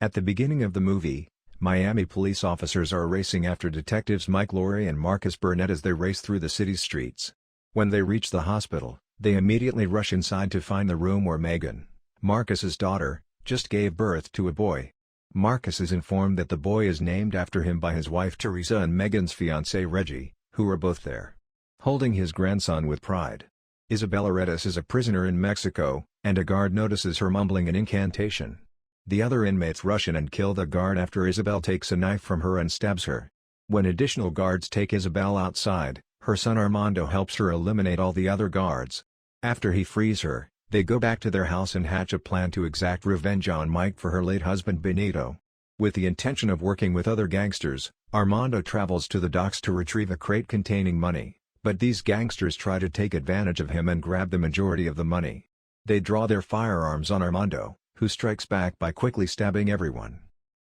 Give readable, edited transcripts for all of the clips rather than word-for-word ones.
At the beginning of the movie, Miami police officers are racing after detectives Mike Lowry and Marcus Burnett as they race through the city's streets. When they reach the hospital, they immediately rush inside to find the room where Megan, Marcus's daughter, just gave birth to a boy. Marcus is informed that the boy is named after him by his wife Teresa and Megan's fiancé Reggie, who are both there, holding his grandson with pride. Isabella Redis is a prisoner in Mexico, and a guard notices her mumbling an incantation. The other inmates rush in and kill the guard after Isabel takes a knife from her and stabs her. When additional guards take Isabel outside, her son Armando helps her eliminate all the other guards. After he frees her, they go back to their house and hatch a plan to exact revenge on Mike for her late husband Benito. With the intention of working with other gangsters, Armando travels to the docks to retrieve a crate containing money, but these gangsters try to take advantage of him and grab the majority of the money. They draw their firearms on Armando, who strikes back by quickly stabbing everyone.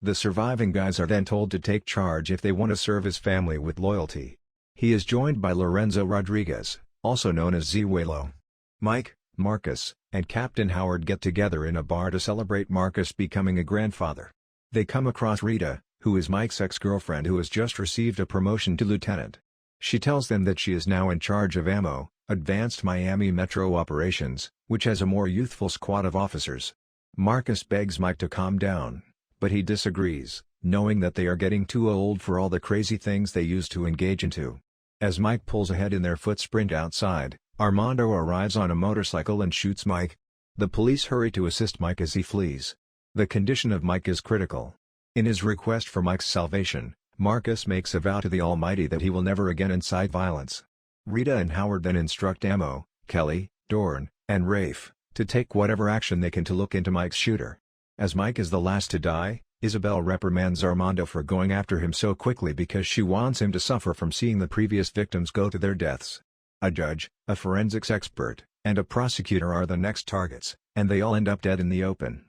The surviving guys are then told to take charge if they want to serve his family with loyalty. He is joined by Lorenzo Rodriguez, also known as Zihuelo. Mike, Marcus, and Captain Howard get together in a bar to celebrate Marcus becoming a grandfather. They come across Rita, who is Mike's ex-girlfriend who has just received a promotion to lieutenant. She tells them that she is now in charge of AMO, Advanced Miami Metro Operations, which has a more youthful squad of officers. Marcus begs Mike to calm down, but he disagrees, knowing that they are getting too old for all the crazy things they used to engage into. As Mike pulls ahead in their foot sprint outside, Armando arrives on a motorcycle and shoots Mike. The police hurry to assist Mike as he flees. The condition of Mike is critical. In his request for Mike's salvation, Marcus makes a vow to the Almighty that he will never again incite violence. Rita and Howard then instruct Amo, Kelly, Dorn, and Rafe to take whatever action they can to look into Mike's shooter. As Mike is the last to die, Isabel reprimands Armando for going after him so quickly because she wants him to suffer from seeing the previous victims go to their deaths. A judge, a forensics expert, and a prosecutor are the next targets, and they all end up dead in the open.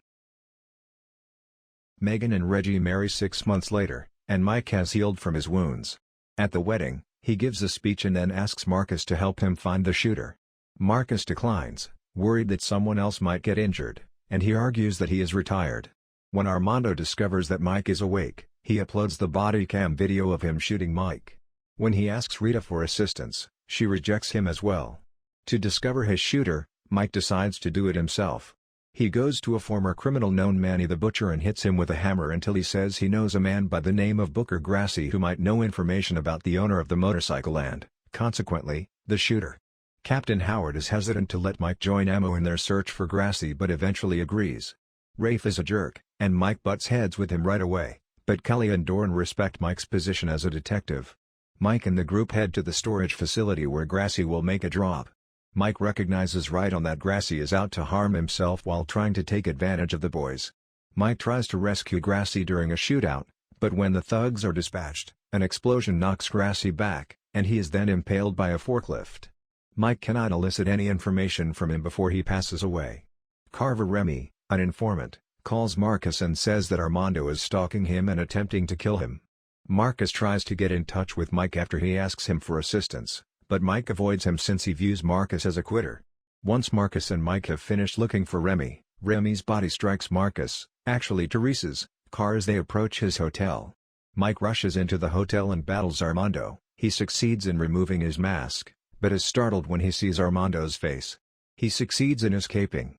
Megan and Reggie marry 6 months later, and Mike has healed from his wounds. At the wedding, he gives a speech and then asks Marcus to help him find the shooter. Marcus declines, worried that someone else might get injured, and he argues that he is retired. When Armando discovers that Mike is awake, he uploads the body cam video of him shooting Mike. When he asks Rita for assistance, she rejects him as well. To discover his shooter, Mike decides to do it himself. He goes to a former criminal known Manny the Butcher and hits him with a hammer until he says he knows a man by the name of Booker Grassi who might know information about the owner of the motorcycle and, consequently, the shooter. Captain Howard is hesitant to let Mike join Amo in their search for Grassi but eventually agrees. Rafe is a jerk, and Mike butts heads with him right away, but Kelly and Dorn respect Mike's position as a detective. Mike and the group head to the storage facility where Grassi will make a drop. Mike recognizes right on that Grassi is out to harm himself while trying to take advantage of the boys. Mike tries to rescue Grassi during a shootout, but when the thugs are dispatched, an explosion knocks Grassi back, and he is then impaled by a forklift. Mike cannot elicit any information from him before he passes away. Carver Remy, an informant, calls Marcus and says that Armando is stalking him and attempting to kill him. Marcus tries to get in touch with Mike after he asks him for assistance, but Mike avoids him since he views Marcus as a quitter. Once Marcus and Mike have finished looking for Remy, Remy's body strikes Marcus, actually Teresa's, car as they approach his hotel. Mike rushes into the hotel and battles Armando. He succeeds in removing his mask, but is startled when he sees Armando's face. He succeeds in escaping.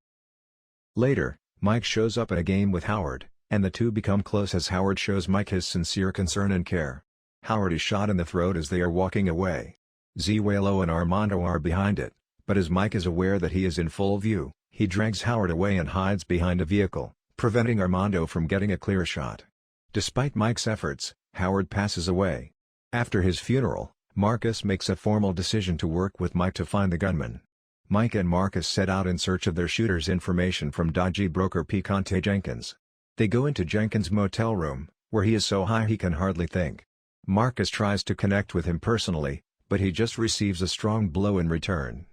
Later, Mike shows up at a game with Howard, and the two become close as Howard shows Mike his sincere concern and care. Howard is shot in the throat as they are walking away. Zihuelo and Armando are behind it, but as Mike is aware that he is in full view, he drags Howard away and hides behind a vehicle, preventing Armando from getting a clear shot. Despite Mike's efforts, Howard passes away. After his funeral, Marcus makes a formal decision to work with Mike to find the gunman. Mike and Marcus set out in search of their shooter's information from dodgy broker Picante Jenkins. They go into Jenkins' motel room, where he is so high he can hardly think. Marcus tries to connect with him personally, but he just receives a strong blow in return.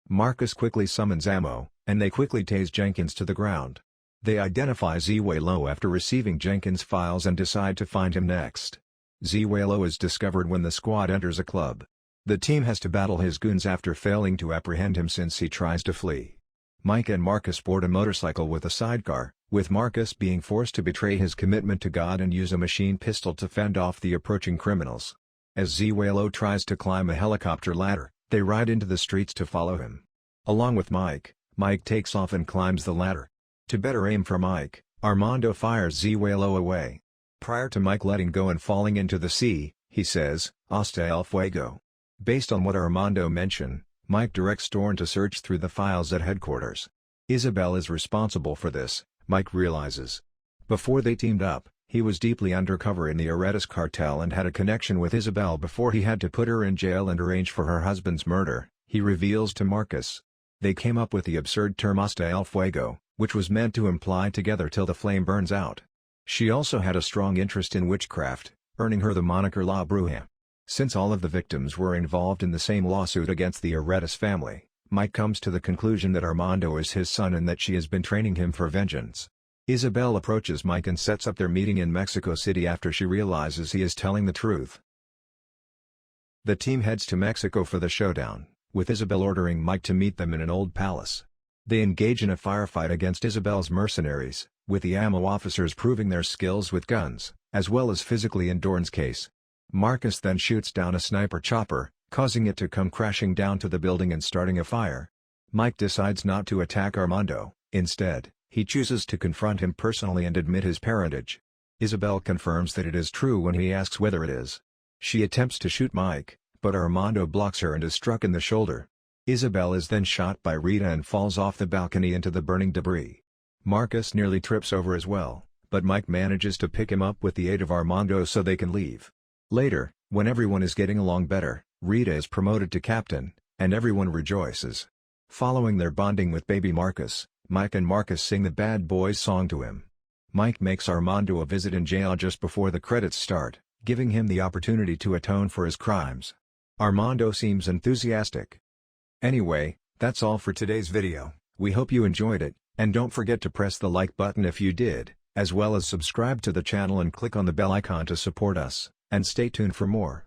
Marcus quickly summons Amo, and they quickly tase Jenkins to the ground. They identify Zihuelo after receiving Jenkins' files and decide to find him next. Zihuelo is discovered when the squad enters a club. The team has to battle his goons after failing to apprehend him since he tries to flee. Mike and Marcus board a motorcycle with a sidecar, with Marcus being forced to betray his commitment to God and use a machine pistol to fend off the approaching criminals. As Zuelo tries to climb a helicopter ladder, they ride into the streets to follow him. Along with Mike, Mike takes off and climbs the ladder. To better aim for Mike, Armando fires Zuelo away. Prior to Mike letting go and falling into the sea, he says, "Hasta el fuego." Based on what Armando mentioned, Mike directs Dorn to search through the files at headquarters. Isabel is responsible for this, Mike realizes. Before they teamed up, he was deeply undercover in the Aretas cartel and had a connection with Isabel before he had to put her in jail and arrange for her husband's murder, he reveals to Marcus. They came up with the absurd term hasta el fuego, which was meant to imply together till the flame burns out. She also had a strong interest in witchcraft, earning her the moniker La Bruja. Since all of the victims were involved in the same lawsuit against the Aretas family, Mike comes to the conclusion that Armando is his son and that she has been training him for vengeance. Isabel approaches Mike and sets up their meeting in Mexico City after she realizes he is telling the truth. The team heads to Mexico for the showdown, with Isabel ordering Mike to meet them in an old palace. They engage in a firefight against Isabel's mercenaries, with the ammo officers proving their skills with guns, as well as physically in Dorn's case. Marcus then shoots down a sniper chopper, causing it to come crashing down to the building and starting a fire. Mike decides not to attack Armando. Instead, he chooses to confront him personally and admit his parentage. Isabel confirms that it is true when he asks whether it is. She attempts to shoot Mike, but Armando blocks her and is struck in the shoulder. Isabel is then shot by Rita and falls off the balcony into the burning debris. Marcus nearly trips over as well, but Mike manages to pick him up with the aid of Armando so they can leave. Later, when everyone is getting along better, Rita is promoted to captain, and everyone rejoices. Following their bonding with baby Marcus, Mike and Marcus sing the Bad Boys song to him. Mike makes Armando a visit in jail just before the credits start, giving him the opportunity to atone for his crimes. Armando seems enthusiastic. Anyway, that's all for today's video. We hope you enjoyed it, and don't forget to press the like button if you did, as well as subscribe to the channel and click on the bell icon to support us, and stay tuned for more.